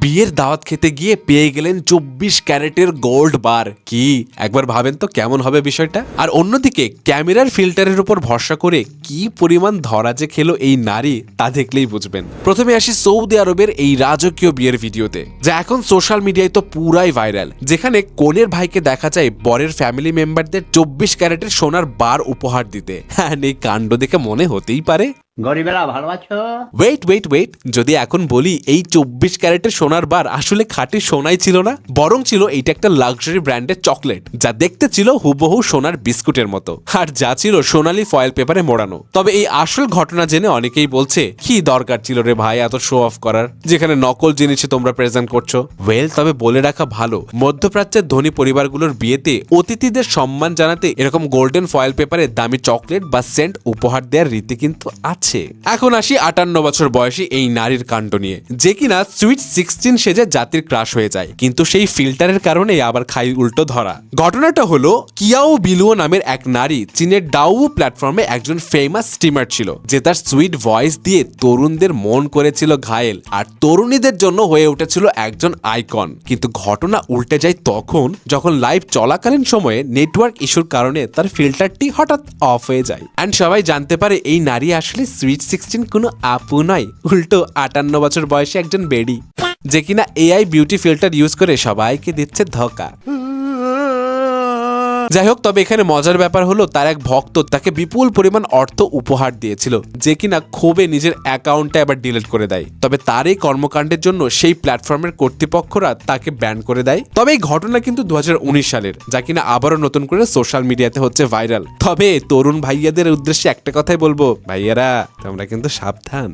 বিয়ের দাওয়াত খেতে গিয়ে পেয়ে গেলেন 24 ক্যারেটের গোল্ড বার। কি একবার ভাবেন তো কেমন হবে বিষয়টা। আর অন্যদিকে ক্যামেরার ফিল্টারের উপর ভরসা করে কি পরিমাণ ধরা যে খেলো এই নারী তা দেখলেই বুঝবেন। প্রথমে আসি সৌদি আরবের এই রাজকীয় বিয়ের ভিডিওতে, যা এখন সোশ্যাল মিডিয়ায় তো পুরাই ভাইরাল, যেখানে কোনের ভাইকে দেখা যায় বরের ফ্যামিলি মেম্বারদের 24 ক্যারেটের সোনার বার উপহার দিতে। হ্যাঁ, এই কাণ্ড দেখে মনে হতেই পারে গরিবেরা ভালো আছো? ওয়েট, যদি এখন বলি এই 24 ক্যারেটের সোনার বার আসলে খাঁটি সোনাই ছিল না, বরং ছিল এইটা একটা লাক্সারি ব্র্যান্ডের চকলেট, যা দেখতে ছিল হুবহু সোনার বিস্কুটের মতো, আর যা ছিল সোনালী ফয়েল পেপারে মোড়ানো। তবে এই আসল ঘটনা জেনে অনেকেই বলছে, কি দরকার ছিল রে ভাই এত শো অফ করার, যেখানে নকল জিনিসে তোমরা প্রেজেন্ট করছো। তবে বলে রাখা ভালো, মধ্যপ্রাচ্যের ধনী পরিবারগুলোর বিয়েতে অতিথিদের সম্মান জানাতে এরকম গোল্ডেন ফয়েল পেপারে দামি চকলেট বা সেন্ট উপহার দেওয়ার রীতি কিন্তু আছে। এখন আসি 58 বছর বয়সী এই নারীর কাণ্ড নিয়ে, যে কিনা সুইট 16 সেজে জাতির ক্রাশ হয়ে যায়, কিন্তু সেই ফিল্টারের কারণে আবার খাই উল্টো ধরা। ঘটনাটা হলো, কিয়াও বিলুও নামের এক নারী চীনের ডাউ প্ল্যাটফর্মে একজন ফেমাস স্ট্রিমার ছিল, যে তার সুইট ভয়েস দিয়ে তরুণদের মন করেছিল ঘায়েল, আর তরুণীদের জন্য হয়ে উঠেছিল একজন আইকন। কিন্তু ঘটনা উল্টে যায় তখন, যখন লাইভ চলাকালীন সময়ে নেটওয়ার্ক ইস্যুর কারণে তার ফিল্টারটি হঠাৎ অফ হয়ে যায়, এন্ড সবাই জানতে পারে এই নারী আসলে সুইট 16 কোনো আপু নয়, উল্টো 58 বছর বয়সে একজন বেডি, যে কিনা এআই বিউটি ফিল্টার ইউজ করে সবাইকে দিচ্ছে ধোকা। যাই হোক, তবে এখানে মজার ব্যাপার হলো, তার এক ভক্ত তাকে বিপুল পরিমাণ অর্থ উপহার দিয়েছিল, যে কিনা ক্ষোভে নিজের অ্যাকাউন্টটা আবার ডিলিট করে দেয়। তবে তার এই কর্মকাণ্ডের জন্য সেই প্ল্যাটফর্মের কর্তৃপক্ষরা তাকে ব্যান করে দেয়। তবে এই ঘটনা কিন্তু 2019 সালের, যা কিনা আবারও নতুন করে সোশ্যাল মিডিয়াতে হচ্ছে ভাইরাল। তবে তরুণ ভাইয়াদের উদ্দেশ্যে একটা কথাই বলবো, ভাইয়ারা তোমরা কিন্তু সাবধান।